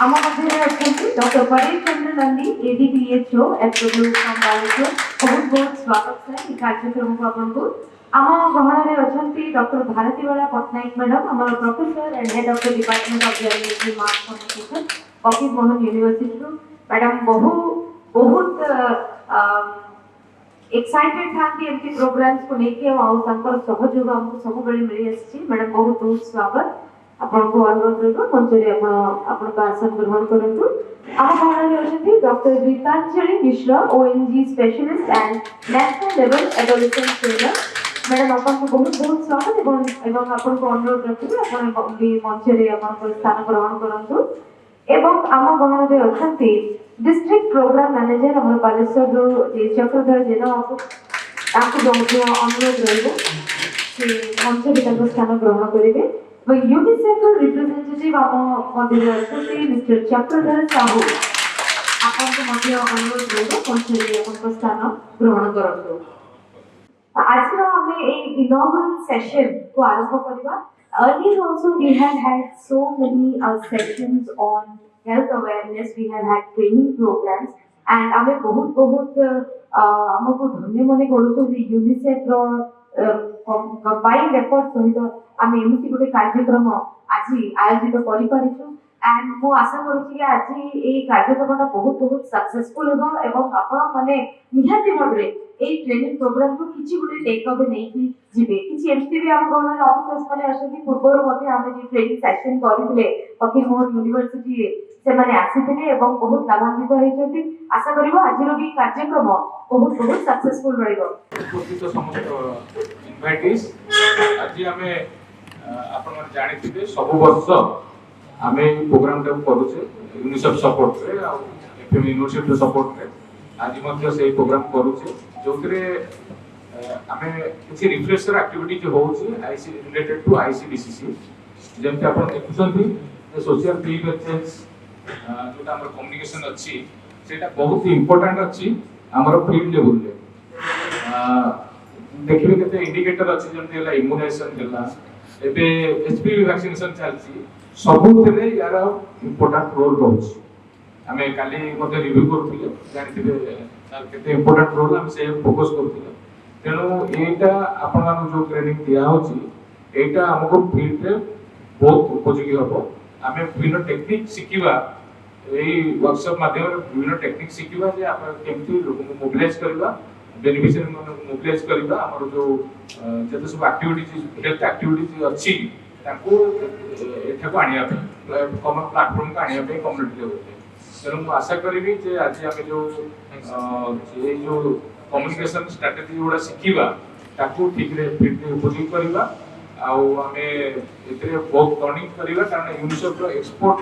आम मध्य अच्छा doctor Paresh Chandra Nandi ADPHO FW from Baleshwar बहुत बहुत स्वागत है कार्यक्रम को आपको आम गहन में अच्छा डॉक्टर भारतीबाला पट्टनायक मैडम आम professor and head of the department of journalism mass communication फकीर मोहन यूनिवर्सिटी मैडम बहुत एक्साइटेड था एमती प्रोग्राम्स को लेकर सहयोग आमको सब मिली आसी मैडम बहुत बहुत स्वागत आपन को अनुरोध रहिबो मंचरे आपन का आसन ग्रहण करंतु आम भावना अछि doctor Gitanjali Mishra ONG specialist and national level adolescent trainer madam आपन को बहुत बहुत स्वागत एवं आपन को अनुरोध रखिबे आपन भी मंचरे आपन को स्थान ग्रहण करंतु एवं आम भावना रे अछि डिस्ट्रिक्ट प्रोग्राम मैनेजर हमर बालेश्वर जो चक्रधर जेना आपको जो अनुरोध रहिबो से मंचरे स्थान ग्रहण करिवे UNICEF representative mister Chakradhar Sahu आपको अनुरोध रही स्थान ग्रहण करूँ आज इनॉग्रल सेशन को आरंभ करवा earlier also we had so many sessions on health awareness we have had training programs and आमे बहुत हमको धन्य मने करूँ यूनिसेफ रो कंबाइंड एफर्ट सहित आमे एमती गोटे कार्यक्रम आज आयोजित करि पारिछु एंड मो आशा करूछि कि आज ए कार्यक्रमटा बहुत बहुत सक्सेसफुल हो एवं आपण माने निहाती भाबरे ए ट्रेनिंग प्रोग्राम को किछि गोटे टेक अवे नै कि जिबे किछि एमती भी हम गणना ऑफिसर्स माने आछथि पूर्वर मध्ये आमे जे ट्रेनिंग सेशन करिले फकीर मोहन यूनिवर्सिटी से माने आसीथिले एवं बहुत लाभान्वित होइछथि आशा करिवो आजिरो भी कार्यक्रम बहुत बहुत सक्सेसफुल रहइबो उपस्थित समस्त इनवाइटीज आज आमे आपण जानिथिबे सब वर्ष आमे प्रोग्राम टा करूछे यूनिसेफ सपोर्ट रे आ एफएम यूनिवर्सिटी सपोर्ट रे आज मध्य से प्रोग्राम करूछे जोतरे आमे किछि रिफ्रेशर एक्टिविटी जो होउछि आईसी रिलेटेड टू आईसीडीसीसी जेमते आपण देखुछन्ती जे सोशल फिल्ड एक्सचेंज जोटा हमर कम्युनिकेशन अछि सेटा बहुत इंपोर्टेंट अछि हमर फील्ड लेवल रे देखिबे केते इंडिकेटर अछि जेमते हला इम्युनाइजेशन हला एबे एचपीवी वैक्सीनेशन चलछि सबुतरे यार इंपोर्टेंट रोल रहछि हमें काली मते रिव्यू करथिले जानिथिबे तार केते इंपोर्टेंट रोल हम से फोकस करथिले तेनु एटा आपण मान जो ट्रेनिंग दिया होछि एटा हमको फील्ड रे बहुत उपयोगी हबो हमें विभिन्न टेक्निक सिखिबा एई वर्कशॉप माध्यम रे विभिन्न टेक्निक सिखिबा जे आपण केमति मोबिलाइज करबा बेनिफिशियरी मोबिलाइज करबा हमर जो जते सब एक्टिविटीज हेल्थ एक्टिविटीज अछि ताको एठाको आनिया पे कॉमन प्लेटफॉर्म का आनिया पे कम्युनिटी लेवल पे तेणु मु आशा करिवि जे आज आमे जो कम्युनिकेशन स्ट्रेटजी गुडा सिखिबा ताको ठीक रे फिट उपयोग करबा आ आमे एतरे बहुत लर्निंग करबा कारण यूनिसेफ रो एक्सपोर्ट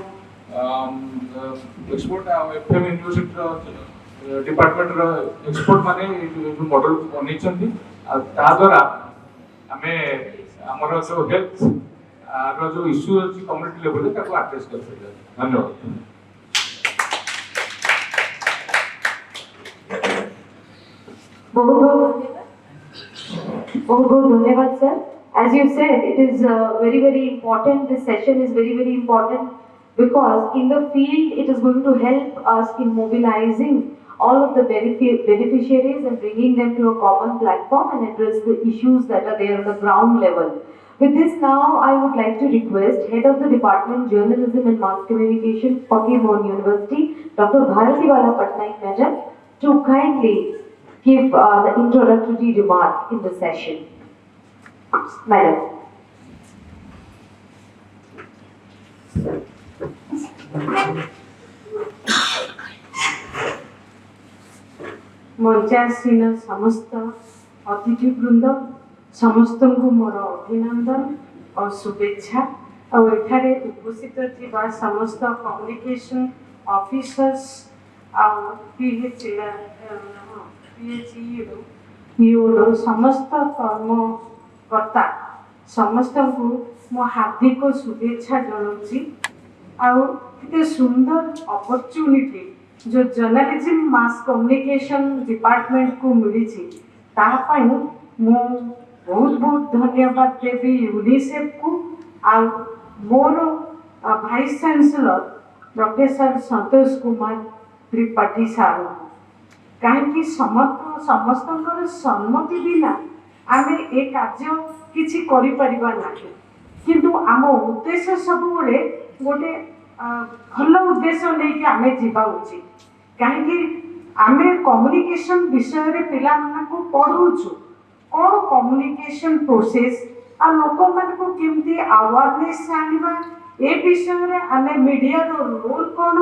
आ एफएम यूनिवर्सिटी रो डिपार्टमेंट रो एक्सपोर्ट माने जो मॉडल बनिचंती आ ता द्वारा आमे हमर जो हेल्थ रो जो इश्यू अछि कम्युनिटी लेवल रे ताको एड्रेस कर सकते धन्यवाद बहुत धन्यवाद sir as you said it is very important this session is very important because in the field it is going to help us in mobilizing all of the beneficiaries and bringing them to a common platform and address the issues that are there on the ground level. With this now I would like to request Head of the Department Journalism and Mass Communication Fakir Mohan University Dr. भारतीबाला Patnaik Madam to kindly give the introductory remark in the session. Madam. मंचासीन समस्त अतिथिवृंद समस्त को मोर अभिनंदन और शुभेच्छा और एठारे उपस्थित थिबा समस्त कम्युनिकेशन ऑफिसर्स पीएचईओ समस्त कर्मकर्ता समस्त को मो हार्दिक शुभेच्छा जनाऊँगी आते सुंदर अपॉर्चुनिटी जो जर्नलिज्म मास कम्युनिकेशन डिपार्टमेंट को मिली मु बहुत बहुत धन्यवाद देवी यूनिसेफ को आ मोर vice chancellor professor Santosh Kumar Tripathi सार कहीं समस्त सम्मति बिना आम ए कार्य किसी ना किंतु आम उद्देश्य सब गोटे भल उद्देश्य लेकिन आम जावा उचित कहीं आम कम्युनिकेशन विषय रे पिला मानकु पढ़ुछु कौन कम्युनिकेशन प्रोसेस आ लोक मान को केमती अवेयरनेस आनिबा ए विषय रे आमे मीडिया रो रोल कौन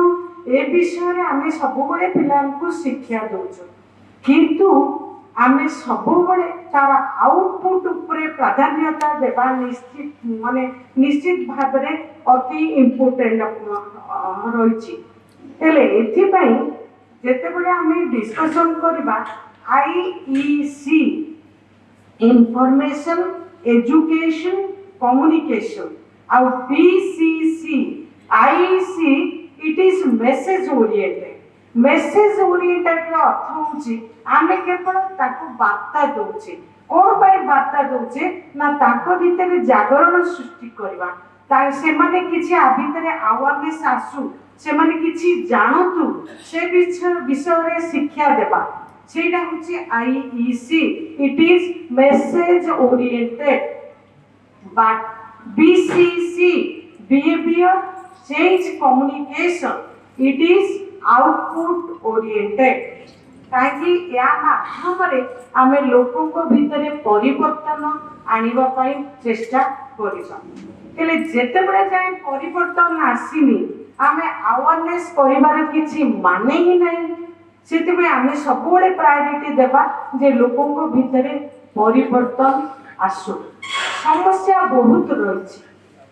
ए विषय रे आमे सबुबले पिलांकु शिक्षा दउछु किंतु आमे सबुबले तार आउटपुट उपरे प्राधान्यता देबा निश्चित माने निश्चित भाव रे अति इम्पोर्टेंट रहिछि हेले एथि पई जेतेबेले आमे डिस्कशन करबा आईईसी इंफॉर्मेशन एजुकेशन कम्युनिकेशन और PCC IC it is message oriented रो अर्थ होची आमे केवल ताको वार्ता दोचे कोन पाई वार्ता दोचे ना ताको भीतर जागरण सृष्टि करबा ता से माने किछि आ भीतर अवेयरनेस आसु से माने किछि जानतु से विषय रे शिक्षा देबा सेटा होची IEC it is message oriented but BCC behaviour change communication it is output oriented ताकि या माध्यम आमे लोकों को भीतर परिवर्तन आनिबा पई चेष्टा करिबा हेले जेतेबेले जाय परिवर्तन आसीनी आमे अवेयरनेस करिबार किछि माने ही नहीं सेते आमे सबोले प्रायोरिटी देबा जे लोकों को भीतर परिवर्तन आसु समस्या बहुत रही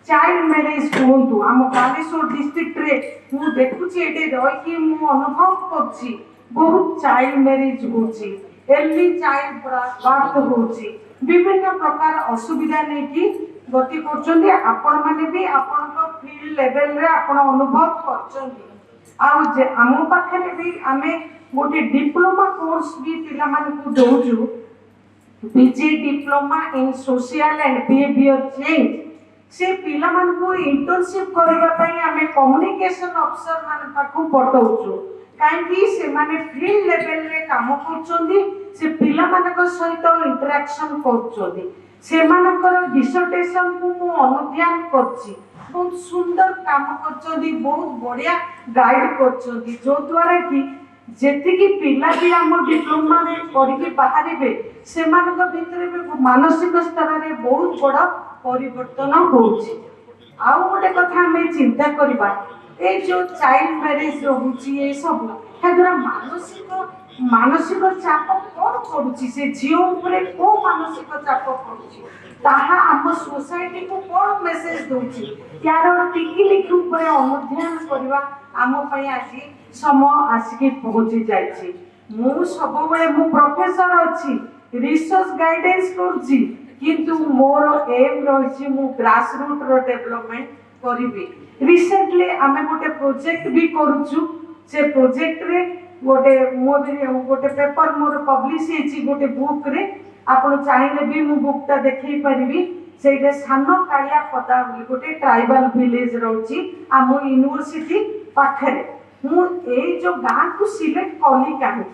चाइल्ड मैरिज कहतु आम बालेश्वर डिस्ट्रिक्ट रे मु देखुची एटे रही मु अनुभव करछि बहुत चाइल्ड मैरिज होछि एर्ली चाइल्ड बर्थ होछि विभिन्न प्रकार असुविधा नै कि गति करछन्ती आपण माने भी आपण को फील्ड लेवल रे आपण अनुभव करछन्ती आ जे आम पाखरे भी आमे गोटे डिप्लोमा कोर्स भी पिला मान को दोजु PG diploma in social and behaviour change से पिला मान को इंटर्नशिप करबा पई आमे कम्युनिकेशन अफसर मान पाखु पठौछु काहेकि से माने फील्ड लेवल रे काम करछन्ती से पिला मान को सहित इंटरेक्शन करछन्ती से मानकर डिसर्टेशन को मु अनुध्यान करछि बहुत सुंदर काम करछन्ती बहुत बढ़िया गाइड करछन्ती जो द्वारा कि जेतिकी पिला भी हम डिप्लोमा रे करके बाहरबे से मानक भीतर भी मानसिक स्तर रे बहुत बड़ा परिवर्तन होउछि आ गोटे कथा हमें चिंता करबा ए जो चाइल्ड मैरिज रहउछि ए सब हेदरा मानसिक चाप कोन पडुछि से जीव ऊपर को मानसिक चाप पडुछि ताहा हम सोसाइटी को कोन मेसेज दोछि यार टिकलिक ऊपर अनुध्यान करबा आम पई आज समय आसिके पहुंची जाइछि मु सबबेले मु प्रोफेसर अछि रिसर्च गाइडेंस करछि किंतु मोर एम रहिछि मु ग्रास रूट रो डेवलपमेंट करिबी रिसेंटली आमे गोटे प्रोजेक्ट भी करूछु से प्रोजेक्ट रे गोटे पेपर मोर पब्लिश हेछि गोटे बुक रे आपण चाहिले भी मु बुकटा देखै परिबी सेटा सानो कालिया पदा गोटे ट्राइबल विलेज रहउछि आम यूनिवर्सिटी पाखरे मु ए जो गाँ को सिलेक्ट कली कहीं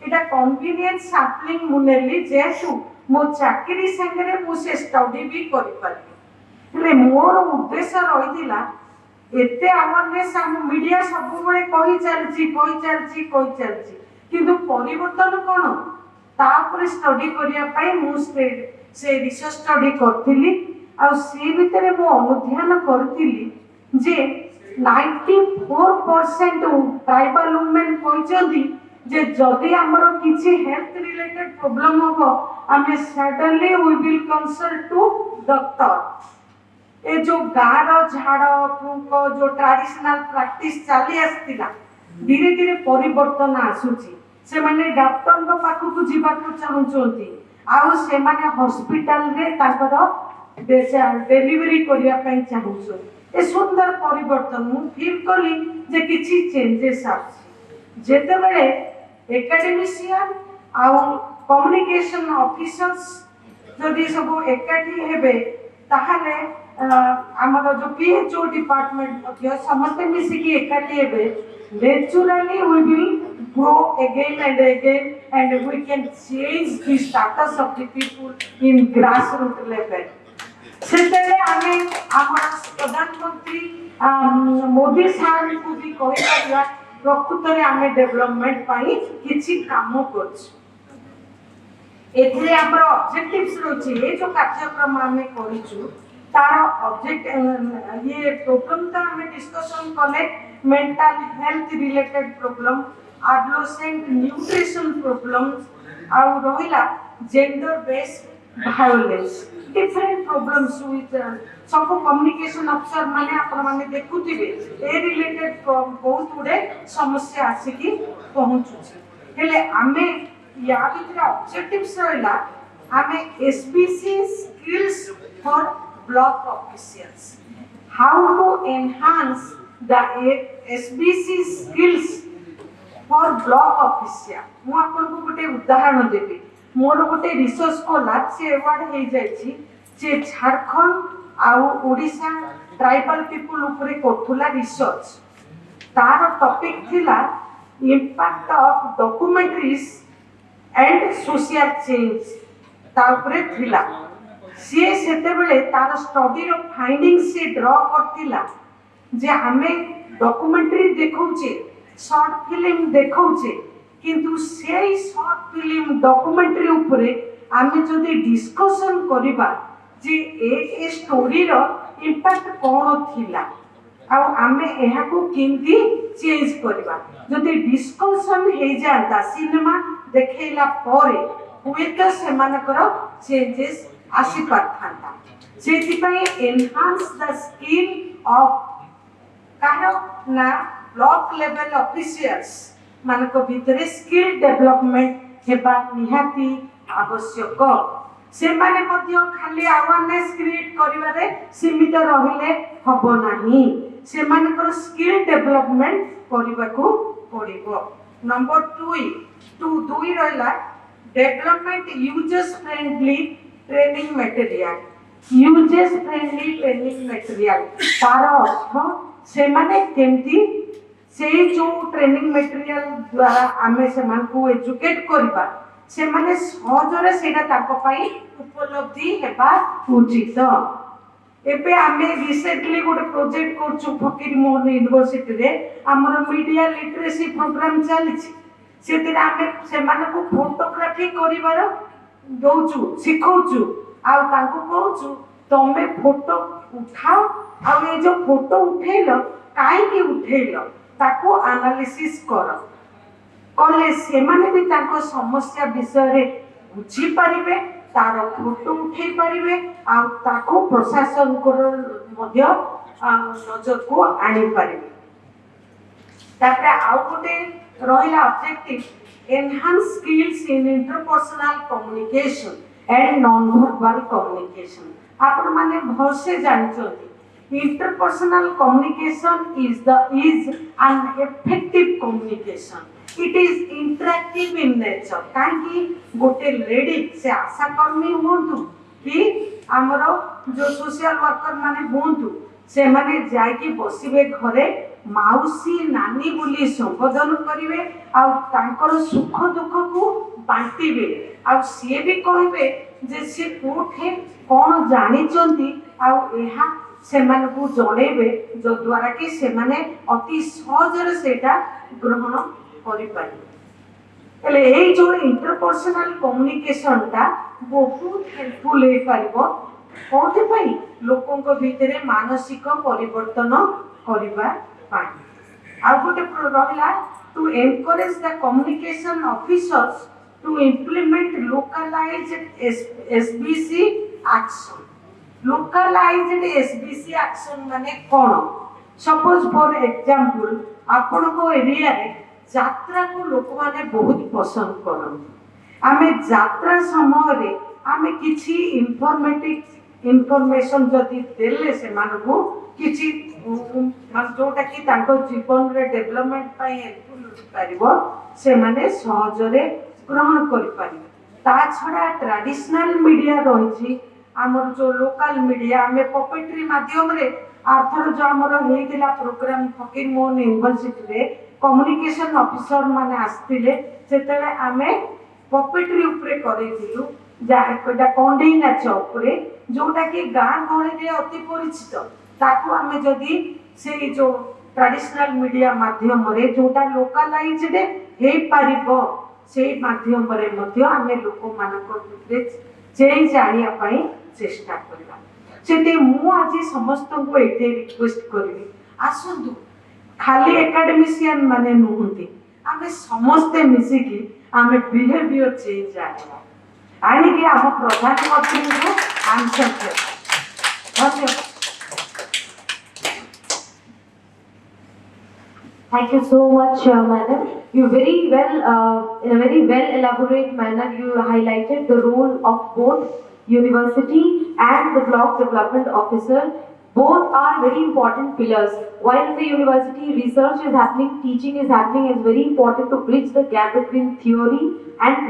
एटा कन्वीनियंस सैम्पलिंग मुनेली जेसु मो चाकरी संगे मु से स्टडी भी करि पारि हेले मोर उद्देश्य रहिदिला एते अवेयरनेस हम मीडिया सब बळे कहि चलछि किंतु परिवर्तन कोन तापर स्टडी करिया पई मु से रिसर्च स्टडी करथिली आ से भितरे मु अनुध्यान करथिली जे 94% ट्राइबल वुमेन कहते जे जदि हमरो किछि हेल्थ रिलेटेड प्रॉब्लम हो हमें suddenly we will consult to doctor ए जो गार झाड़ फूक जो ट्रेडिशनल प्रैक्टिस चली आस्तिला धीरे धीरे परिवर्तन आसुची से माने डॉक्टर को पाखु को जीवा को चाहउचोंती आउ से माने हॉस्पिटल रे ताकर डेलीवरी करिया पई चाहउचो ए सुंदर परिवर्तन मु फील कली जे किछि चेंजेस आछि जेते बेले एकेडमिशियन आउ कम्युनिकेशन ऑफिसर्स जदि सब एकाठी हेबे ताहाले ଆମର जो PHO डिपार्टमेंट मध्य समस्त मिसिकी एकाठी हेबे naturally we will grow again and we can change the status of the people in grassroots level सेतेले आमे आमर प्रधानमंत्री मोदी साहब को भी कहि परिया प्रकृत रे आमे डेवलपमेंट पाई किछि काम करछ एथिरे हमर ऑब्जेक्टिव्स रहछि ए जो कार्यक्रम आमे करिछु तार ऑब्जेक्ट ये प्रॉब्लम तो हमें डिस्कशन कले mental health related problem adolescent nutrition problems आ रहिला gender based violence different problems with सब कम्युनिकेशन अफसर माने आपण माने देखुथिबे ए रिलेटेड बहुत गुडे समस्या आसिकी पहुंचुछि हेले आमे या भितर ऑब्जेक्टिव्स रहिला आमे SBC skills for block officials how to enhance the SBC skills for block official मु आपन को गोटे उदाहरण देबी मोर गोटे रिसर्च स्कॉलर से अवार्ड हे जायछि जे झारखंड आ ओडिसा ट्राइबल पीपल ऊपर करथुला रिसर्च तार टॉपिक थिला impact of documentaries and social change ता ऊपर थिला सी सेते बेले तार स्टडी रो फाइंडिंग से ड्रॉ करतिला जे हमें डॉक्यूमेंटरी देखौचे शॉर्ट फिल्म देखौचे किंतु सेई शॉर्ट फिल्म डॉक्यूमेंटरी ऊपरे आमे जदी डिस्कशन करिबा जे ए स्टोरी रो इंपैक्ट कोन थिला आ आमे एहा को किंती चेंज करिबा जदी डिस्कशन हे जाता सिनेमा देखैला परे हुएत सेमानकर चेंजेस आसी पाथांता सेतिपई एनहांस द स्किल ऑफ कारो ना ब्लॉक लेवल ऑफिसर्स मानक भितरे स्किल डेवलपमेंट हेबा निहाती आवश्यक से माने मध्य खाली अवेयरनेस क्रिएट करिवारे सीमित रहिले हबो नाही से मानकर स्किल डेवलपमेंट करिवाको पड़िबो नंबर 2 रहला development users friendly training material तार अर्थ से माने केमती से जो ट्रेनिंग मटेरियल द्वारा आमे से मान को एजुकेट करबा से माने सहजरे सेटा ताको पई उपलब्धि हेबा उचित एबे आमे रिसेंटली गोटे प्रोजेक्ट करछु फकीर मोहन यूनिवर्सिटी रे हमर मीडिया लिटरेसी प्रोग्राम चलिछि सेतिर आमे से माने को फोटोग्राफी करिवार दौचु सिखौचु आ तांको कहूचु तमे फोटो उठाओ आ ये जो फोटो उठेलो काहे के उठेलो ताको एनालिसिस कर कले से माने भी तांको समस्या विषय रे बुझी परिबे तार फोटो उठेई परिबे आ ताको प्रशासन को मध्य नजर को आनी परिबे तापर आ गोटे रहिला objective enhance skills in interpersonal communication and non-verbal communication आपण माने भलसे जानछथि interpersonal communication is an effective communication it is interactive in nature काहे गोटे लेडी से आशा कर्मी होंतु कि हमरो जो सोशल वर्कर माने होंतु से माने जाय कि बसिबे घरे माउसी नानी बोली संबोधन करिवे आ तांकर सुख दुख को बांटीबे आ से भी कहबे जे से कोठे कोन जानि चंती आ एहा सेमान को जणेबे जो द्वारा कि सेमाने अति सहजरे सेटा ग्रहण करि पारे एले ए जो इंटरपर्सनल कम्युनिकेशन ता बहुत हेल्पफुल हे पारिबो कोठे पई लोकन को भीतरे मानसिक परिवर्तन करिबा पाई आ गोटे रहिला to encourage the communication officers to implement localised SBC action localised SBC action माने कोन सपोज फॉर एग्जांपल आपण को एरिया रे यात्रा को लोक माने बहुत पसंद करन आमे यात्रा समय रे आमे किछि इन्फॉर्मेशन जदि देले से मानबो किछि जोटा कि तांको जीवन रे डेवलपमेंट पाई हेल्पफुल पारिबो से माने सहजरे ग्रहण करि पारिबे ता छडा ट्रेडिशनल मीडिया रहिछि आमर जो लोकल मीडिया आम पपेट्री माध्यम रे आर्थर जो आमर होइतिला प्रोग्राम फकीर मोहन यूनिवर्सिटी रे कम्युनिकेशन ऑफिसर माने आस्तिले सेतेले आमे पपेट्री उपरे करैतिलु जा कंडेई नाच उपरे जोटा कि गाँ गहली रे अति परिचित ताकू आमे जदी से जो ट्रेडिशनल मीडिया माध्यम रे जोटा लोकलाइज्ड हे पारिबो से माध्यम रे मध्य आमे लोक मानक भितरे चेंज आनिया पई चेष्टा करबा सेते मु आज समस्त को एते रिक्वेस्ट करबी आसंतु खाली एकेडमिशियन माने नुहंती आमे समस्त मिसी की आमे बिहेवियर चेंज आनिबा आनी कि हम प्रधानमंत्री को आंसर करबा धन्यवाद। Thank you so much, madam. You very well, in a very well elaborate manner, you highlighted the role of both university and the block development officer. Both are very important pillars. While the university research is happening, teaching is happening, it's very important to bridge the gap between theory and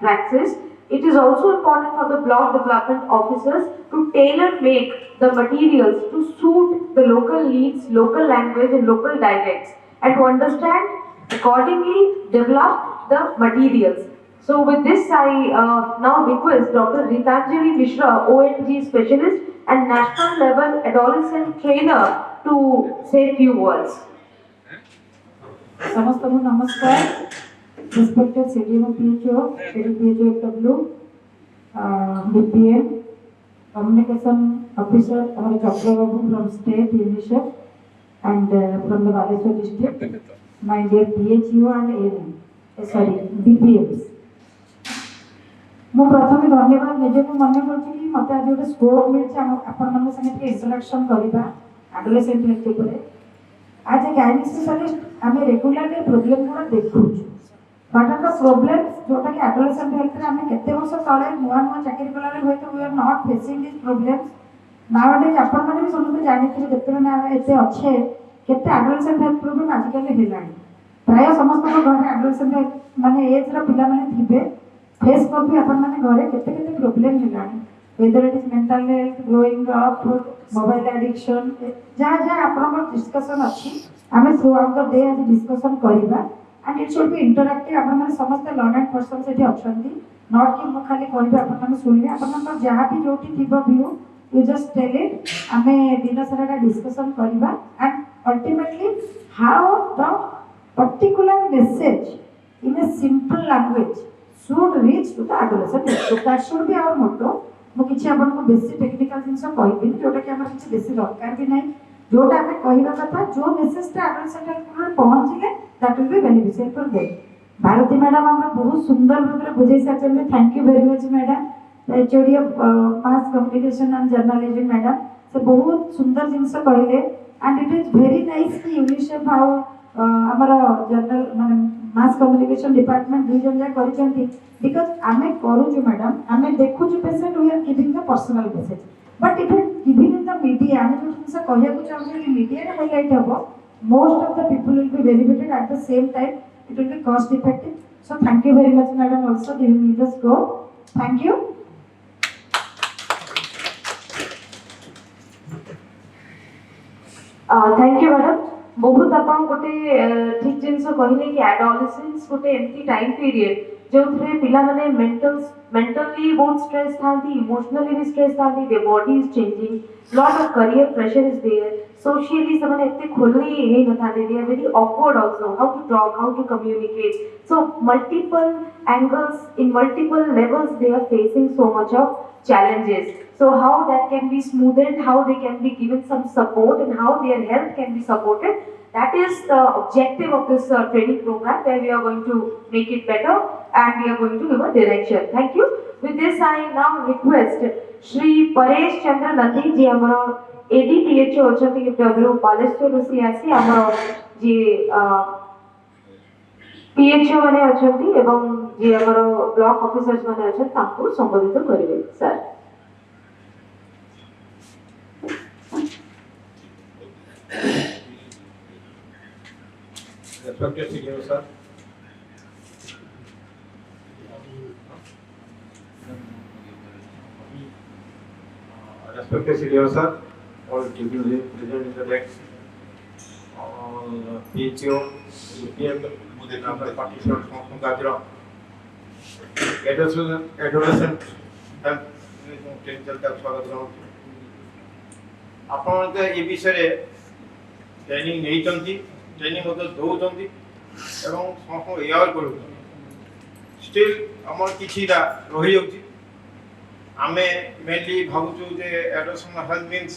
praxis. It is also important for the block development officers to tailor make the materials to suit the local needs, local language and local dialects, and to understand accordingly develop the materials. So with this I now request Dr. Ritanjali Mishra, ONG specialist and national level adolescent trainer to say few words. समस्त को नमस्कार। Respected CDMO PHO, PHOW, BPM, Communication Officer, our Dr. Babu from State UNICEF and from the Baleshwar district, my dear PHU and ANM, sorry, BPMs. ମୁଁ ପ୍ରଥମେ ଧନ୍ୟବାଦ ନିଜକୁ ମନେ କରୁଛି କି ମୋତେ ଆଜି ଗୋଟେ ସ୍କୋପ୍ ମିଳିଛି ଆପଣମାନଙ୍କ ସାଙ୍ଗେ ଟିକେ ଇଣ୍ଟରାକ୍ସନ୍ କରିବା ଆଡୋଲେସେଣ୍ଟ ହେଲ୍ଥ ଉପରେ। ଆଜ ଏ ଗାଇନିକ୍ ସ୍ପେଶାଲିଷ୍ଟ ଆମେ ରେଗୁଲାରଲି ପ୍ରୋବ୍ଲେମ୍ ଗୁଡ଼ା ଦେଖୁଛୁ ବଟ୍ ଆର ଦ ପ୍ରୋବ୍ଲେମ୍ସ ଯେଉଁଟାକି ଆଡୋଲେସେଣ୍ଟ ହେଲ୍ଥରେ ଆମେ କେତେ ବର୍ଷ ତଳେ ନୂଆ ନୂଆ ଚାକିରି କଲାବେଳେ ହୁଏତ we are not facing this problems nowadays ଆପଣମାନେ ବି ସମସ୍ତେ ଜାଣିଥିବେ ଯେତେବେଳେ ଆମେ ଏତେ ଅଛେ କେତେ ଆଡୋଲେସେଣ୍ଟ ହେଲ୍ଥ ପ୍ରୋବ୍ଲେମ୍ ଆଜିକାଲି ହେଲାଣି। ପ୍ରାୟ ସମସ୍ତଙ୍କ ଘରେ ଆଡୋଲେସେଣ୍ଟ ହେଲ୍ଥ ମାନେ ଏଜ୍ର ପିଲାମାନେ ଥିବେ फेस कर भी अपन माने घरे केते केते प्रॉब्लम हेलानी whether it is mental health growing up mobile addiction जहाँ जहाँ अपन डिस्कशन अच्छी आम थ्रू आउट द डे आज डिस्कशन करवा and it should be interactive अपन माने समस्त लर्नेड पर्सन सेठी अछंती नॉट कि मु खाली कहबे अपन माने सुनिबे अपन जहाँ भी जोटी थिबो view you just tell it आमे दिन सारा डिस्कशन करवा and ultimately how the particular message in a simple language should reach to the adolescent age. So that should be our motto. मु किछि आपन को बेसी टेक्निकल जिंस कहबी जोटा कि हमर किछि बेसी दरकार भी नै जोटा हमें कहबा कथा जो मेसेज ता एडोलेसेंट हेल्थ पहुंचले that will be beneficial for them. Bharati madam हमर बहुत सुंदर भाबरे बुझाई साचले thank you very much madam the HOD of mass communication and journalism madam से बहुत सुंदर जिंस कहले and it is very nice कि यूनिसेफ हाउ हमर जर्नल माने मास कम्युनिकेशन डिपार्टमेंट दुई जन जा करिसेंती बिकॉज़ आमे करूछु मैडम आमे देखुछु patient we are giving the personal message but if giving in the media आमे जो जिंस कहया को चाहू कि मीडिया रे हाईलाइट हबो most of the people will be benefited at the same time it will be cost effective so thank you very much madam also giving me the scope thank you. Thank you madam बहुत आपन गोटे ठीक जिनस कहले कि adolescence गोटे एमती time period जो थरे पिला माने मेंटली बहुत स्ट्रेस थांती इमोशनली भी स्ट्रेस थांती their body is changing lot of career pressure is there socially समने एते खुलनी हे न थांती they are very awkward also how to talk how to communicate so multiple angles in multiple levels they are facing so much of challenges. So how that can be smoothed, how they can be given some support and how their health can be supported. That is the objective of this training program where we are going to make it better and we are going to give a direction. Thank you. With this I now request Shri Paresh Chandra Nandi ji amara ADPHO achati W Baleshwar rusi asi amara ji PHO माने अछंती एवं जे हमर block officers माने अछन ताको संबोधित करिवे sir. Respected CDO sir, Dr. Senior sir, all deputy present in the desk, all PHO, PM, participants from Gajra, adolescent health clinical tech स्वागत करूँ। आपण के ये विषय ट्रेनिंग नहीं चलती, ट्रेनिंग मतलब दो चलती, एवं समस्त यार करूँ। स्टिल अमर किसी दा रही होती। आमे मेनली भावुचु जे एडोसन हेल्थ मीन्स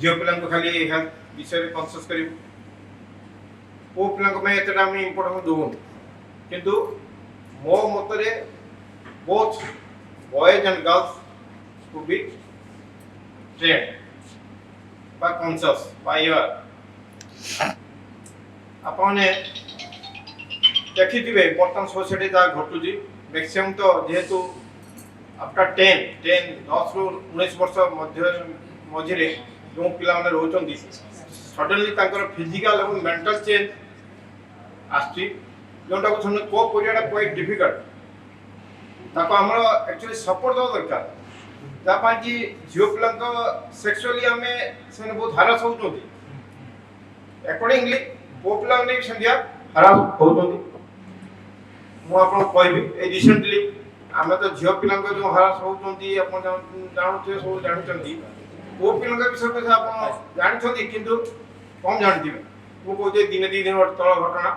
जियो पिलां को खाली हेल्थ विषय कॉन्शियस करी ओ पिलां को मैं एतटा में इंपोर्टेंस दो किंतु मो मतरे both boys and girls to be trained by conscious by your आपने देखिथिबे बर्तमान सोसाइटी दा घटुजी मैक्सिमम तो जेहेतु आफ्टर 10 10 रु 19 वर्ष मझिरे जो पिला माने रहउचंदी सडनली तांकर फिजिकल एवं मेंटल चेंज आस्ती जोटा को हमने को पीरियड क्वाइट डिफिकल्ट ताको हमरो एक्चुअली सपोर्ट दो दरकार जापान की झियो पिलांको सेक्सुअली हमें सेने बहुत हरास होउचंदी अकॉर्डिंगली को पिला ने संध्या हरास होउचंदी मु आपन कहबी ए रिसेंटली आमे तो झियो पिलांको जो हरास होउचंदी अपन जानुथे सब जानुचंदी को पिलांको विषय को आप जानछंदी किंतु कम जानथिबे मु कहजे दिन दिन तळ घटना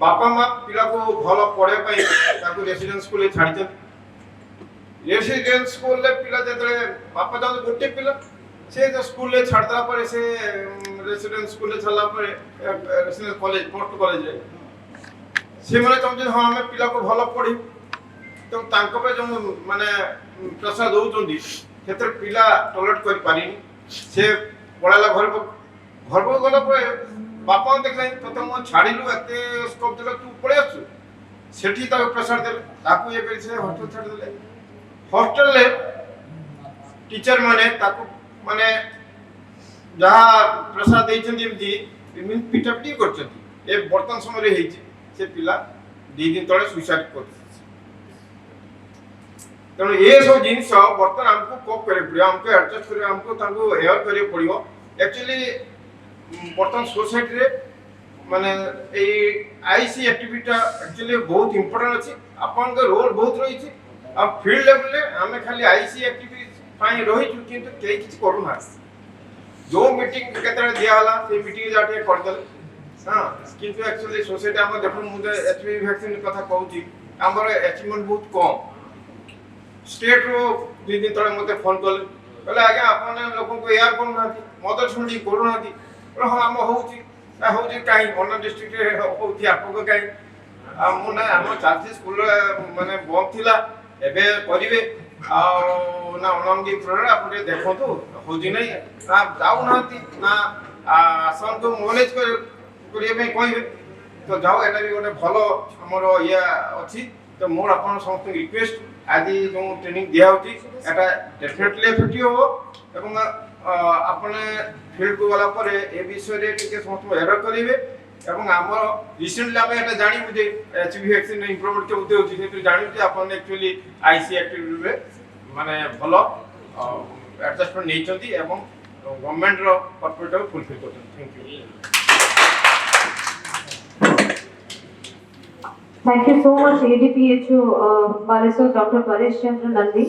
बापा मां पिला को भलो पढे पई ताको रेसिडेंस स्कूल छाडिचंदी रेसिडेंस स्कूल ले पिला जेतले बापा जान गोटे पिला से जो स्कूल ले छाड़ता पर से रेसिडेंस स्कूल ले छला पर रेसिडेंस कॉलेज पोस्ट कॉलेज रे से माने तुम हां हमें पिला को भलो पढी तो तांको पे जो माने प्रसाद होउचंदी क्षेत्र पिला टॉलरेट कर पारिनी से पढाला घर को गला पर बापा देखले तो मो छाड़ीलु एते स्कोप देला तू पळे आसु सेठी ता प्रसाद देले ताकू ये बेल से हॉस्टल छाड़ देले हॉस्टल ले टीचर माने ताकू माने जहा प्रसाद देइछन जेमती मीन पिटापिटी करछथि ए वर्तमान समय रे हेछि से पिला 2 दिन तळे सुसाइड करछि तनो ए सब जिंस वर्तमान हमको कोप करे पड़ियो हमको एडजस्ट करे हमको तांको हेयर करे पड़ियो एक्चुअली वर्तमान सोसाइटी रे माने ए आईसी एक्टिविटी एक्चुअली बहुत इंपोर्टेंट अछि अपन के रोल बहुत रही छी अब फील्ड लेवल ले हमें खाली आईसी एक्टिविटी पाई रही छु किंतु केई किछ करू ना जो मीटिंग केतरा दिया हला से मीटिंग जाटे कर दल हां किंतु एक्चुअली सोसाइटी हम देखो मुझे एचपीवी वैक्सीन कथा कहूची हमर अचीवमेंट बहुत कम स्टेट रो 2 दिन तळे मते फोन कले कहले आगे आपन लोगन को एआर कोन नाथि मदर सुंडी करू नाथि हां हम होउची काई ऑन डिस्ट्रिक्ट रे होउची आपको काई मुना हम चार्ज स्कूल माने बम थिला एबे करिवे आ ना ओनंगी प्रोग्राम आपने देखो तो होजी नहीं ना जाऊ नाथि ना आसन तो मैनेज करिए में कहबे तो जाओ एटा भी गोटे भलो हमरो या अछि तो मोर आपन समस्त रिक्वेस्ट आदि जो ट्रेनिंग दिया होती एटा डेफिनेटली इफेक्टिव हो एवं आपने फील्ड को वाला पर ए विषय रे टिके समस्त एरर करिवे एवं हमर रिसेंटली हम एटा जानि बुझे एचपीवी वैक्सीन इंप्रूवमेंट के उद्देश्य होची से जानि जे आपन एक्चुअली आईसी एक्टिविटी रे माने भलो एडजस्टमेंट नै चंती एवं गवर्नमेंट रो पर्पस को फुलफिल करते thank you Thank you so much ADPHO Baleshwar doctor Paresh Chandra Nandi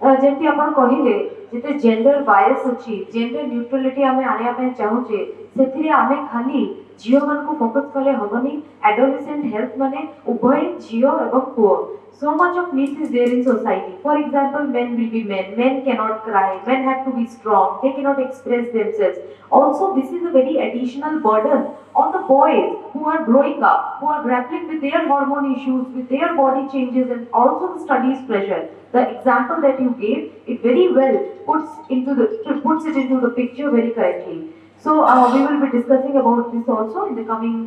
जेंति अपन कहिले जेते जेंडर बायस अछि जेंडर न्यूट्रलिटी हमें आनिया पे चाहूचे सेथिरे हमें खाली जियो मन को फोकस कले हबनी एडोलेसेंट हेल्थ माने उभय जियो एवं पुओ so much of needs is there in society. For example, men will be men. Men cannot cry. Men have to be strong. They cannot express themselves. Also, this is a very additional burden on the boys who are growing up, who are grappling with their hormone issues, with their body changes, and also the studies pressure. The example that you gave, it very well puts it into the picture very correctly. So we will be discussing about this also in the coming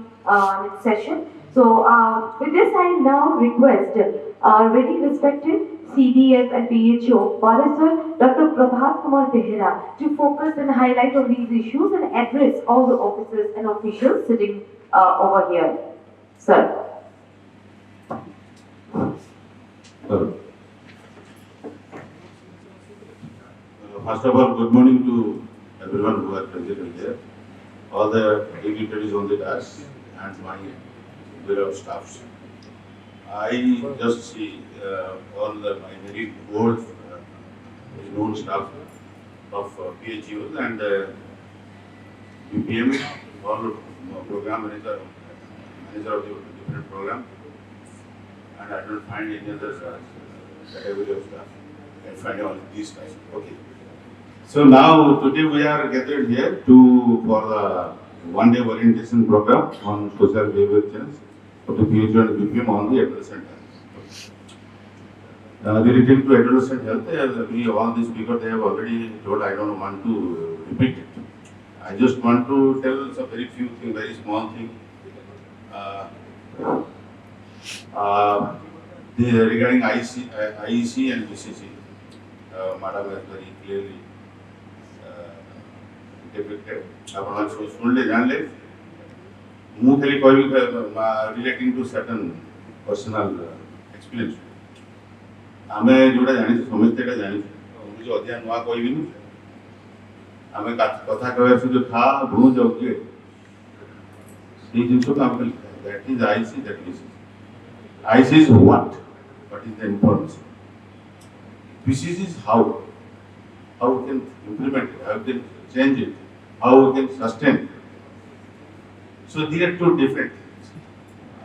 session. So with this, I now request our very respected CDF and PHO, Balaswar Dr. Prabhat Kumar Behera, to focus and highlight on these issues and address all the officers and officials sitting over here. Sir. First of all, good morning to everyone who are present here, all the dignitaries on the dais and my beloved staffs. I just see all my very old known staff of PHUs and UPM, all program manager of the different program, and I don't find any other category of staff. I find all these guys. Okay. So now today we are gathered here for the one-day orientation program on social behavior change of the PHU and BPM on the adolescent health. Related to adolescent health, all the speakers they have already told. I don't want to repeat it. I just want to tell some very few things, very small thing. Regarding IEC and BCC, Madam has very clearly depicted. आप सुन ले जान ले मुँह खाली कोई भी relating to certain personal experience. आमे जोड़ा जानी से समझते का जानी मुझे अध्ययन हुआ कोई भी नहीं. आमे कथा कहवे से जो था भूल जाओगे. ये जिनको काम कर that is IC, that is IC is what? What is the information? BCC is how we can implement it, how we can change it, how we can sustain it. So these are two different things.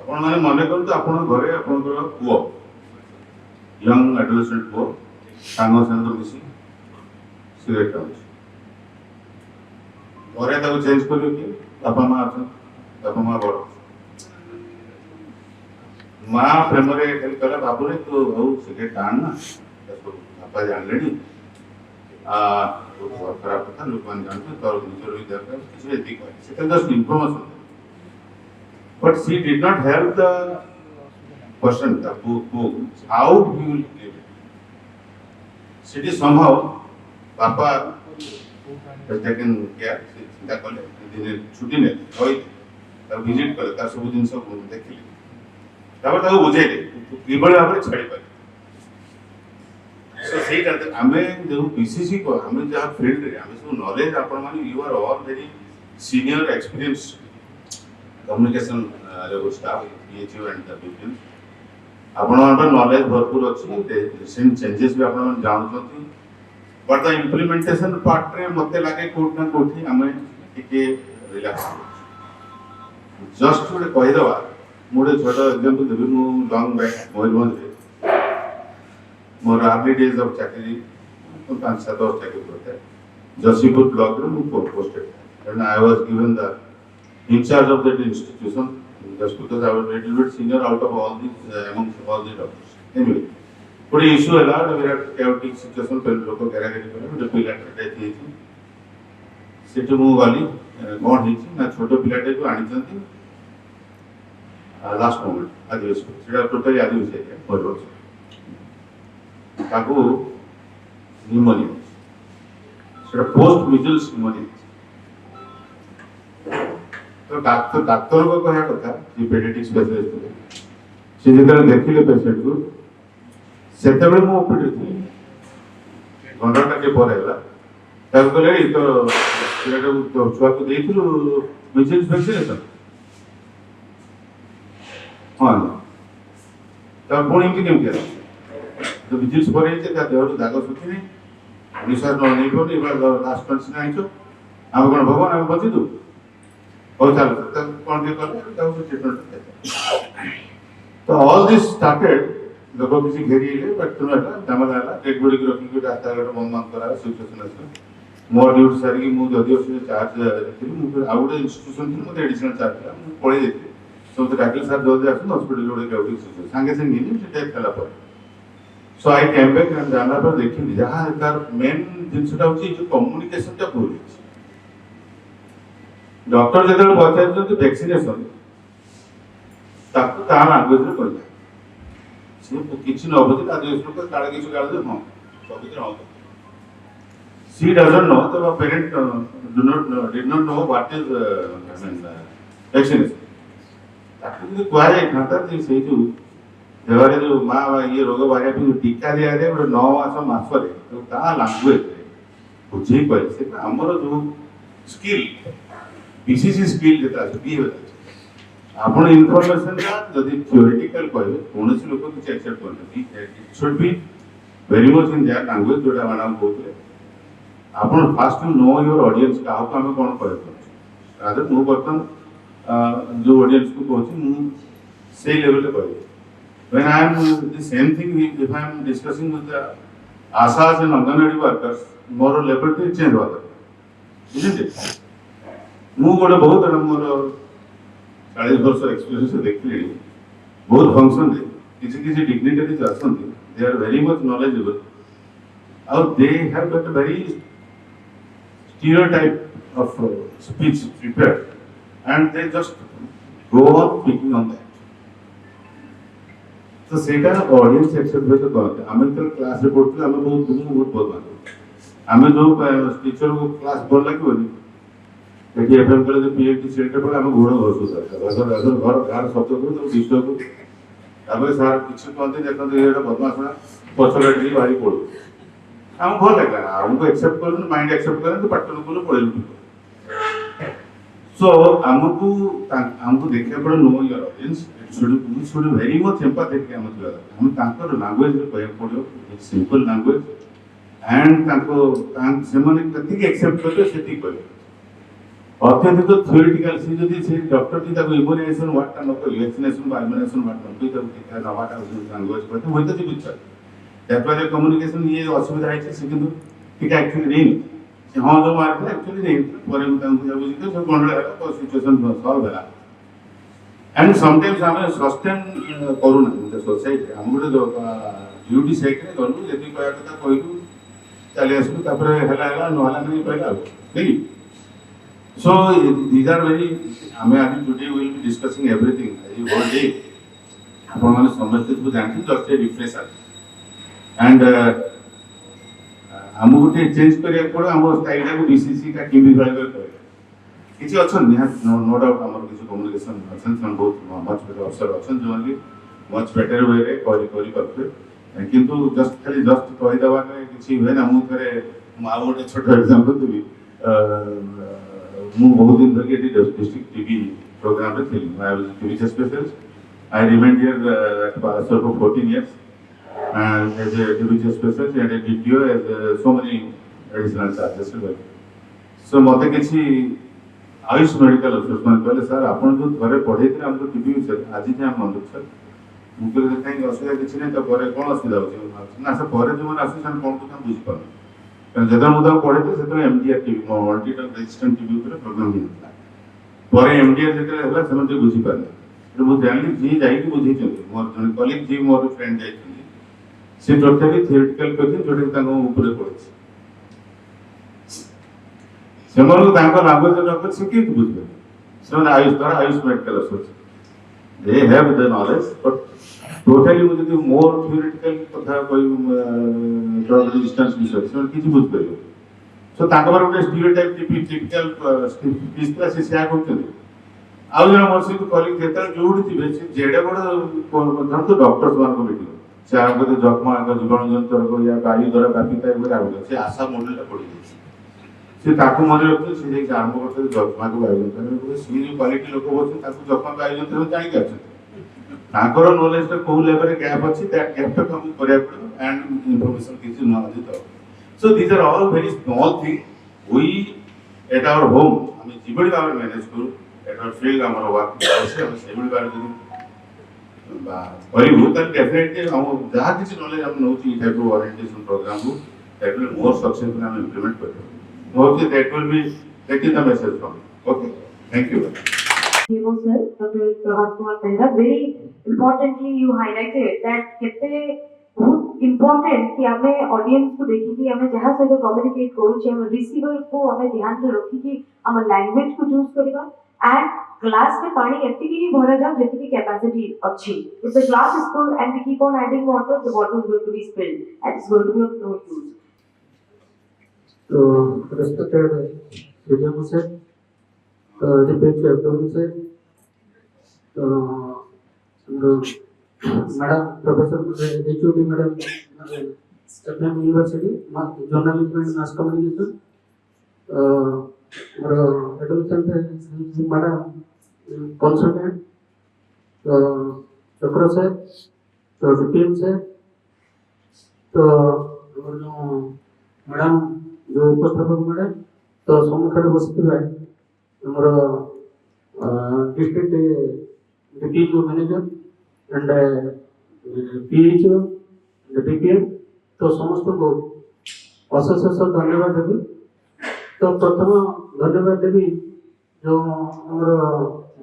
आपण माने मने करतो आपण घरे आपनकर पुओ young adolescent पुओ सांग संग मिसी सिगरेट खाउछ. घरे ताको चेंज करियो कि बापा मां अछन बापा मां बड़ मां प्रेमरे हेल्प कला बाबूरे तो बहु सिगरेट टाण ना तो बापा जान लेनी बहुत खराब कथा लोक मान जानते तो निजर भी दरकार किसी एथी कह सेटा just information. But she did not help the person, the who how he will live. She did somehow papa has taken care. चिंता कले दिन छुट्टी ने होई तब विजिट कले तार सब दिन सब देखिले तापर ताको बुझेले किबळे आपरे छाडी पारे. So ସେଇଟା ଆମେ ଯୋଉ BCC को ଆମେ जहाँ फील्ड रे ଆମେ ସବୁ नॉलेज आपण माने you are all very senior experience communication level staff PHU and the BPM. आपण मानकर नॉलेज भरपूर अछि रिसेंट चेंजेस भी आपण मान जानछथि बट द इंप्लीमेंटेशन पार्ट रे मते लागे कोट ना कोठी हमें टिके रिलैक्स जस्ट गोटे कहि दवा मोडे छोटा एग्जांपल देबी मु लॉन्ग बैक मोरगंज रे मोर अर्ली डेज ऑफ चाकरी तो 5-7 वर्ष चाकरी करते जसीपुर ब्लॉक रे मु posted and I was given the in charge of that institution just because I was a little bit senior out of all these amongst all the doctors. Anyway, कोई issue है ना मेरा chaotic situation पे लोगों को कैरागरी करे मुझे पिला डेथ हुई थी. सिटी मूव वाली कौन हुई थी ना छोटे पिलाटे को आनी थी लास्ट मोमेंट आदिवासी को सेटा टोटली आदिवासी है बहुत ताको निमोनिया सेटा पोस्ट मिजल्स निमोनिया. तो डाक्तर को कहा कथा जे पेडियाट्रिक स्पेशलिस्ट थे से जेतरे देखिले पेशेंट को सेते बेले मो ओपीडी थी घंटा के पर हैला तब कहले तो सेटा तो छुआ को देइथिलु मिजल्स वैक्सीनेशन हां तब पुणी के केम केला तो मिजल्स पर है ता देहर दाग सुखी नहीं निसार न नहीं को नहीं लास्ट कंडिशन आइछो हम कोन भगवान हम बची दू और चल तब कौन दे कर तब ट्रीटमेंट. तो ऑल दिस स्टार्टेड लोगों किसी घेरी ले बट तुम ना दमदाला डेड बॉडी को रखी के रास्ता गट मन करा सिचुएशन আছে मोर ड्यूटी सारी की मु जदी से चार्ज थी मु फिर आउट इंस्टीट्यूशन थी मते एडिशनल चार्ज था मु पळे जेती सब तो डाक्टर साहब दो जासन हॉस्पिटल जोड़े के सिचुएशन संगे संगे नहीं से डेथ कला पर. सो आई केम बैक एंड जाना पर देखी जहां तार मेन जिनसटा होची जो कम्युनिकेशन टा भूल गई. डॉक्टर जेतल पचार वैक्सीनेशन ताको ता लैंग्वेज रे कहला से किछि न होबे ता देश लोक काळे किछि गाल दे हां सब किछि हो. She doesn't know the parent did not know what is vaccination. ताको जो कुआ जाय खाता जे से जो देवारे जो मां ये रोग बारे पे टीका दिया रे 9 मास रे तो ता लैंग्वेज बुझे कहले से हमर जो स्किल पीसीसी स्किल जेता আছে बिहेवियर आपण इनफॉरमेशन का जदि थ्योरेटिकल कहबे कोनोसी लोक किछ एक्सेप्ट करते it should be very much in that language जोटा माना बोलते आपण fast to know your audience का हम हम कोन कहते रादर मु बर्तन जो ऑडियंस को कहछि मु से लेवल पे कहबे when I am the same thing if I am discussing with the asas and anganwadi workers more level to change होता isn't it मु गोटे बहुत मोर 40 वर्ष एक्सपीरियंस से देखली बहुत फंक्शन रे किसी dignitaries आसंती they are very much knowledgeable and they have got a very stereotype of speech prepared and they just go on speaking on that तो सेटा ऑडियंस एक्सेप्ट होते कहते हमें तो क्लास रे पढ़ते हमें बहुत बहुत हमें जो टीचर को क्लास भल लागबनी at FM college PhD centre पर हम घोड़ा घसु सर अगर घर गार शब्द को तो डिस्टर्ब को तापर सर किछ कहते देखते एटा बदमाश पछलटी भारी पड़ो हम भल लागला हमको एक्सेप्ट करन माइंड एक्सेप्ट करन तो पटन को पड़ेलु सो हमको देखिया पड़े no your audience it should very much empathetic हम तांकर लैंग्वेज रे कहया पड़ो सिंपल लैंग्वेज एंड तांको से माने कति एक्सेप्ट करते सेति कहबे अत्यधिक थ्योरेटिकल से जदि से डॉक्टर जी ताको immunization what kind of vaccination वाइमिनेशन व्हाट काइंड ऑफ टीका नवाटा लैंग्वेज कहते होय तो बुझ दैट वाज कम्युनिकेशन ये असुविधा है से किंतु टीका एक्चुअली नहीं से हां जो मार एक्चुअली नहीं पर हम बुझी तो सब गंडला है सिचुएशन सॉल्व है एंड समटाइम्स हमें सस्टेन करूना इन सोसाइटी हम गोटे ड्यूटी सेट रे गलु जति कहया कथा कहलु चले आसु तापर हला न हला नहीं कहला नहीं सो दीज आर वेरी हमें आज today will be discussing everything you whole day आपण माने समझते तो जानते जस्ट ए रिफ्रेशर एंड हम गोटे चेंज करिया पड़ो हम स्टाइल को बीसीसी का टीम भी गले करे किछि अछन नो डाउट हमर किछि कम्युनिकेशन अछन सन बहुत मच बेटर अफसर अछन जो ओनली मच बेटर वे रे करी करते किंतु जस्ट कहि दवा के किछि होय ना मु करे आ गोटे छोटा एग्जांपल देबी मु बहुत दिन तक डिस्ट्रिक्ट टीवी प्रोग्राम रे थी I was TV specialist I remained here eight passer for 14 years and as a TV specialist and a DTO as so many additional charges so मते किछि आयुष मेडिकल ऑफिस में कहले सर आपण जो घरे पढ़े थे हम टीवी विषय आज जे हम मन सर मु कहले कहीं असुविधा किछि नहीं तो घरे कोन असुविधा होछि ना से घरे जो मन आसुछन कोन को बुझि पान कारण जदा मुदा पढ़े थे से तो MDR TV multi talk resistant TV ऊपर प्रोग्राम हिला परे एमडीआर जेते हला सम जे बुझि पान तो मु जानली जी जाई कि बुझि छथि मोर जन कलीग जी मोर फ्रेंड जाई छथि से टोटली थियोरेटिकल कथि जोटे ताको ऊपर पढ़े सेमन तांको लैंग्वेज डॉक्टर सिखि बुझबे सेमन आयुष मेडिकल असोच they have the knowledge but totally मुझे मोर थ्योरेटिकल कथा कोई ड्रग रेजिस्टेंस विषय सेमन किछि बुझ परियो सो तांको पर ଗୋଟେ स्टीरियोटाइप टिपिकल स्पीच क्लास से होते आउ जन मोर से कलीग जेता जोडी थिबे से जेडे बड़ धर तो डॉक्टर्स मान को मीटिंग से आगो तो जखमा आगो जीवन जंतर को या वायु द्वारा व्यापित है बड़ा हो से आशा मॉडल टा पड़ी से ताकू मन रखते से जे आरंभ करते जखमा को वायु जंतर को सी जो क्वालिटी लोक बस ताकू जखमा वायु जंतर में जाई के ताकर नॉलेज टा को लेवल रे गैप अछि दैट गैप टा हम करिया पड़ो एंड इंफॉर्मेशन किछि न आदि तो so these are all very small thing we at our home हम जीवड़ी भाव मैनेज करू एट आवर फील्ड हमर वर्क से हम सेवल बार जदी बा करिबो त डेफिनेटली हम जहा किछि नॉलेज हम नउची टाइप ऑफ ओरिएंटेशन प्रोग्राम को दैट विल मोर सक्सेसफुल हम इंप्लीमेंट करू Okay, that will be taking the message from me. Okay, thank you. Hemo sir, Dr. Prabhat Kumar Pehra, very importantly you highlighted that केते बहुत important कि हमें audience को देखी कि हमें जहाँ से communicate करूँ चाहिए हमें receiver को हमें ध्यान से रखी कि हमें language को choose करेगा and glass में पानी ऐसी की नहीं भरा जाए जितनी capacity अच्छी. If the glass is full and we keep on adding water, the water is going to be spilled and it's going to be of no use. So, respected Sujamo sir, Deputy Abdul sir, Madam Professor HOD Madam, Stephen University, Journalism and Mass Communication, adolescent madam consultant चक्र से तो DPM से तो जो madam जो उपस्थापक madam तो सम्मुखें बसते आमर district DPO manager and PHO DPM तो समस्त को अशेष धन्यवाद देवी। तो प्रथम धन्यवाद देवी जो आमर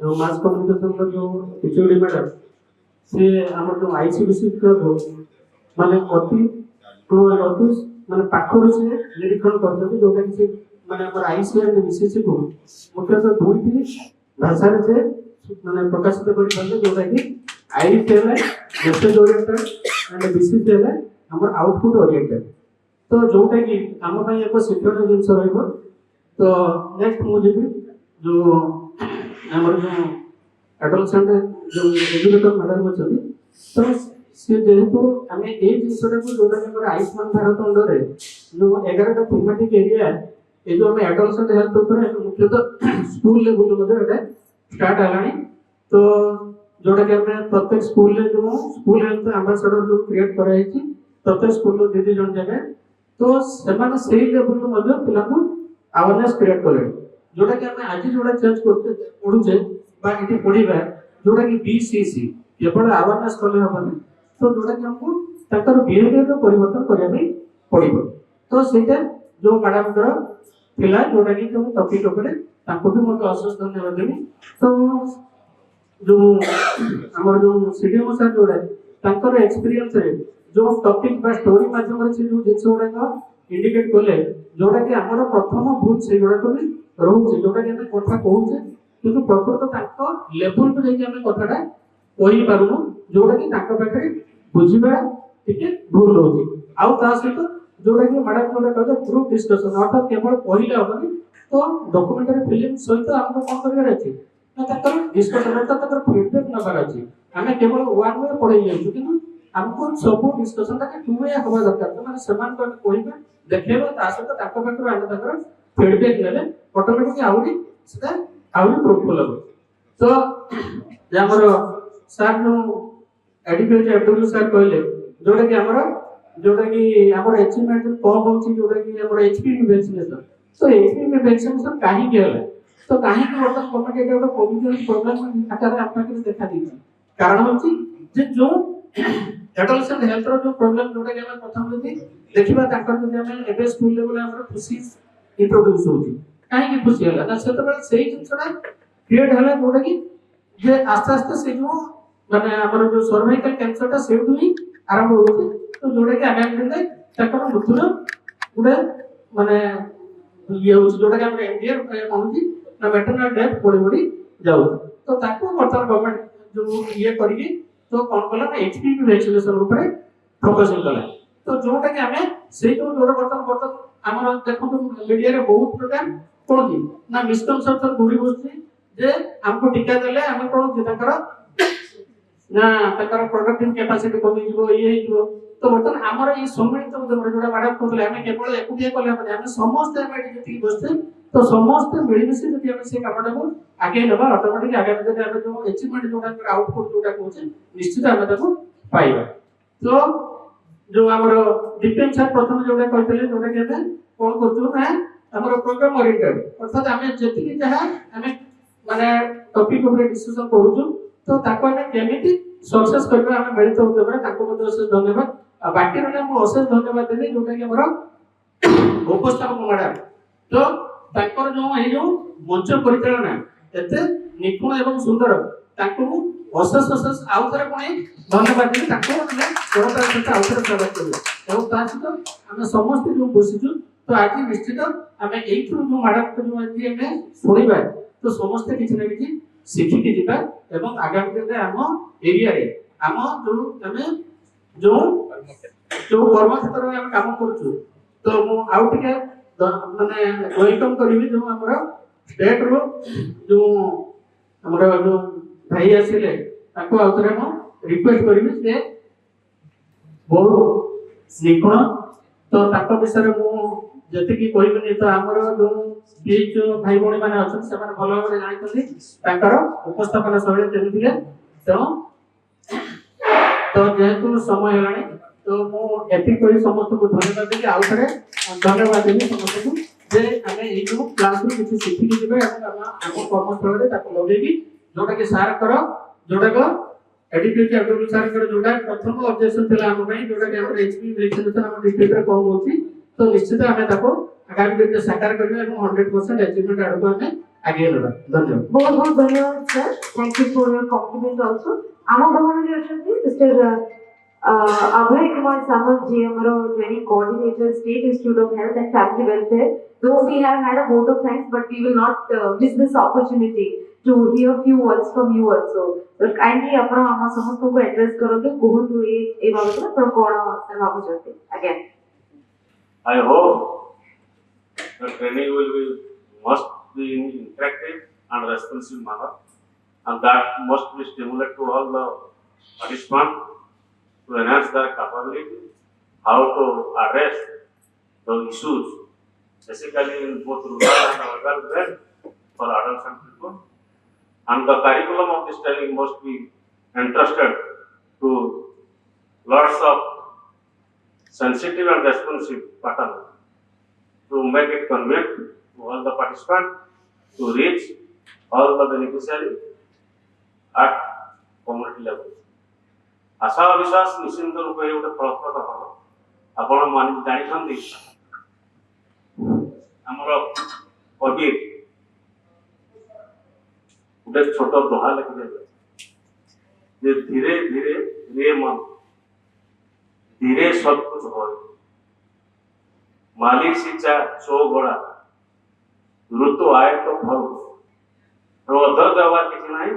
जो मास कम्युनिकेशन का जो एचओडी मैडम से आमर जो आईसीबीसी माने अति माने पाखर से निरीक्षण करते जोटा कि माने आमर आईसी एंड बीसीसी को मुख्यतः दुईटी भाषा से माने प्रकाशित कर जोटा कि IC message oriented and BCC आमर आउटपुट ओरिएंटेड। तो जोटा कि आम एक शिक्षण जिनस रहा। तो नेक्स्ट मुझे जो आमर जो एडोलसेंट जो एजुकेटर मैडम अच्छा तो सी जेहेतु आम ये जिनसा जोटा आयुष्मान भारत अंडर जो 11टा थीमेटिक एरिया ये जो आम एडोलसेंट हेल्थ मुख्यतः स्कूल लेवल स्टार्ट है। तो जोटा कि प्रत्येक स्कूल जो स्कूल हेल्थ एम्बेसडर जो क्रिएट कराई प्रत्येक स्कूल दीदी जन जगह तो से लेवल पिला अवेयरनेस क्रिएट कले जोटा कि आज जोड़ा चेंज करते पढ़ुचे ये पढ़ा जोटा कि बीसीसी केवल अवेयरनेस कले हेनी। तो जोटा कि हमको बिहेवियर परिवर्तन करने पड़ो। तो सीटा जो मैडम थिला जोटा कि टॉपिक भी मत अशेष धन्यवाद देवी। तो जो आमर जो सीडीएमओ सर जोड़ा एक्सपीरियंस जो टॉपिक बा स्टोरी माध्यम से जो जिनस गुड़ाक इंडिकेट कले जोटा कि आमर प्रथम भूल से गुड़ाक भी रोचे जोटा कि कथा कहूचे किंतु प्रकृत लेवल को जाके आम कथाटा कही पारुनु जोटा कि पाखे बुझा टिके भूल रोचे आउ ता सहित जोटा कि मैडम जोटा कहले ग्रुप डिस्कशन अर्थात केवल कहले हेनी। तो डॉक्यूमेंटरी फिल्म सहित आमको कौन कर डिस्कशन अर्थात फीडबैक नबार अच्छी आम केवल वन वे पढ़ाई जाऊँ किंतु हमको सब डिस्कशन टा टू वे हवा दरकार। तो माने समान को कहबा देखैबा ता सहित ताको पाखर आने ताकर फीडबैक लेले ऑटोमेटिक आउरी सेटा आउरी प्रूफुल हो। तो हमर सर जो एडिकेट एफडब्ल्यू सर कहले जोटा कि हमर अचीवमेंट कम होची जोटा कि हमर एचपीवी वैक्सीनेशन। तो एचपीवी वैक्सीनेशन काहे के होला तो काहे के वर्तमान गवर्नमेंट एटा एक कोविड प्रोग्राम आकार आपन के देखा दी कारण होची जे जो एडोलसेंट हेल्थ रो जो प्रॉब्लम जोटा कि हम प्रथम जदी देखिबा ताकर जदी हम एबे स्कूल लेवल हमर खुशी इंट्रोड्यूस होची काहे के खुशी होला ना सेत बेले सेही जिनसडा क्रिएट होला जोटा कि जे आस्ते आस्ते से जो माने हमर जो सर्वाइकल कैंसर ता सेठु ही आरंभ होची। तो जोटा कि आगामी दिन में ताकर मृत्यु गुडे माने ये होची जोटा कि हम एनडीआर कहूची ना मैटरनल डेथ बड़ी जाऊ। तो ताको वर्तमान गवर्नमेंट जो ये करी तो कौन कला ना एचपीवी वैक्सीनेशन ऊपर फोकस कला। तो जोटा कि हमें से जो जोटा वर्तमान हमर देखो मीडिया रे बहुत प्रकार कोन की ना मिसकनसेप्शन घुरी बसची जे हमको टीका देले हम कोन जे ताकर ना ताकर प्रोडक्टिव कैपेसिटी कमी जीवो ये जीवो। तो वर्तमान हमर ई सम्मिलित उद्यम जोटा मैडम कहले हम केवल एकुटिया कले हम समस्त हम जति बसते तो समस्त मिलमिशि जति हम से कामटा को आगे नबा ऑटोमेटिक आगे जति हम जो अचीवमेंट जोटा आउटपुट जोटा कहउछे निश्चित हम ताको पाइबा। तो जो हमर डिफेंस सर प्रथम जोटा कहतले जोटा कि हम कोन करछु ना हमर प्रोग्राम ओरिएंटेड अर्थात हम जति कि जहा हम माने टॉपिक ऊपर डिस्कशन करूछु तो ताको हम केमिति सक्सेस करबा हम मिलित उद्यम ताको मते अशेष धन्यवाद। बाकी रहले हम अशेष धन्यवाद देबे जोटा कि हमर उपस्थापक मैडम तो ताकर जो ए जो मंच परिचालना एते निपुण एवं सुंदर ताको अशेष अशेष आउथरे कोने धन्यवाद देबे ताको हम कोरता सहित आउथरे स्वागत करबे एवं ता सहित हम समस्त जो बसिछु। तो आज निश्चित हम एथु जो मैडम को जो आज हम सुनिबा तो समस्त किछ ना किछ सीखि के दिबा एवं आगामी दिन हम एरिया रे हम जो कर्म क्षेत्र में हम काम करछु। तो मु आउटिके माने वेलकम करिवि जो हमर स्टेट रो जो हमर जो भाई आसिले ताको आउतरे मु रिक्वेस्ट करिवि से बहुत निपुण। तो ताको विषय मु ଯେତିକି କହିବିନି ତ ଆମର ଯୋଉ ପିଏଚ୍ ଭାଇ ଭଉଣୀ ମାନେ ଅଛନ୍ତି ସେମାନେ ଭଲ ଭାବରେ ଜାଣିଛନ୍ତି ତାଙ୍କର ଉପସ୍ଥାପନ ଶୈଳୀ କେମିତି ତେଣୁ ତ ଯେହେତୁ ସମୟ ହେଲାଣି ତ ମୁଁ ଏତିକି କହି ସମସ୍ତଙ୍କୁ ଧନ୍ୟବାଦ ଦେବି ଆଉ ଥରେ ଧନ୍ୟବାଦ ଦେବି ସମସ୍ତଙ୍କୁ ଯେ ଆମେ ଏଇ ଯୋଉ କ୍ଲାସରୁ କିଛି ଶିଖିକି ଯିବେ ଏବଂ ଆମ କର୍ମସ୍ଥଳରେ ତାକୁ ଲଗେଇକି ଯୋଉଟାକି ସାର୍ଙ୍କର ଯୋଉଟାକ ଏଡିପିଟି ଆବ୍ଦୁଲ ସାର୍ଙ୍କର ଯୋଉଟା ପ୍ରଥମ ଅବଜେକ୍ସନ ଥିଲା ଆମ ପାଇଁ ଯୋଉଟାକି ଆମର ଏଚପି ଭ୍ୟାକ୍ସିନେସନ ଆମ ଡିଷ୍ଟ୍ରିକ୍ଟରେ କମ୍ ହଉଛି ତ ନିଶ୍ଚିତ ଆମେ ତାକୁ ଆଗାମୀ ଦିନରେ ସାକାର କରିବା ଏବଂ 100% ଆଚିଭମେଣ୍ଟ ଆଡକୁ ଆମେ ଆଗେଇ ନେବା ଧନ୍ୟବାଦ बहुत बहुत धन्यवाद sir thank you for your compliment also आम भवन रे अछंती मिस्टर अभय कुमार सामंत जी हमरो training coordinator state institute of health and family welfare though we have had a vote of thanks but we will not miss this opportunity to hear few words from you also तो kindly आपण हम समस्त को address करते कहतु ए बाबत आपण कोन sir भाबु जते again I hope the training must be in interactive and responsive manner, and that must be stimulated to all the participants to enhance their capability, how to address the issues, basically in both rural and urban belt for adults and people. And the curriculum of this training must be entrusted to lots of sensitive and responsive pattern to make it convenient to all the participants to reach all the beneficiaries at community level. आशा विश्वास निश्चिंत रूप से गोटे फलप्रद हम आपण मान जानते आमर कबीर गोटे छोट दोहा लिखिदे धीरे धीरे रे मन धीरे सब कुछ हो माली सिंचा सो घोड़ा ऋतु आए तो फल तो अधर जवाब किसी नहीं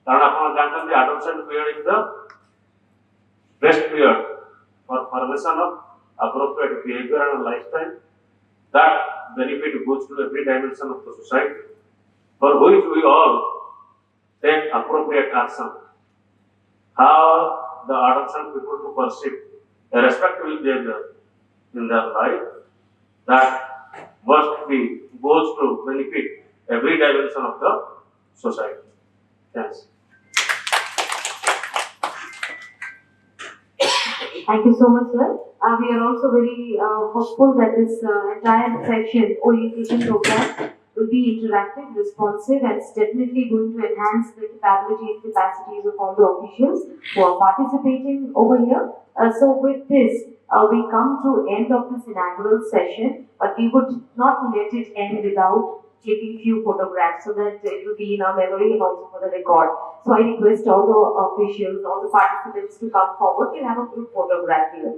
कारण आप जानते adoption period is the best period for formation of appropriate behavior and lifestyle that benefit goes to every dimension of the society for which we all take appropriate action. How the adoption people to perceive a respectable behavior in their life that must be goes to benefit every dimension of the society. Thanks. Thank you so much, sir. We are also very hopeful that this entire section orientation program will be interactive, responsive, and it's definitely going to enhance the capability and capacities of all the officials who are participating over here. So with this, we come to end of this inaugural session, but we would not let it end without taking few photographs so that it will be in our memory and also for the record. So I request all the officials, all the participants to come forward. We'll have a group photograph here.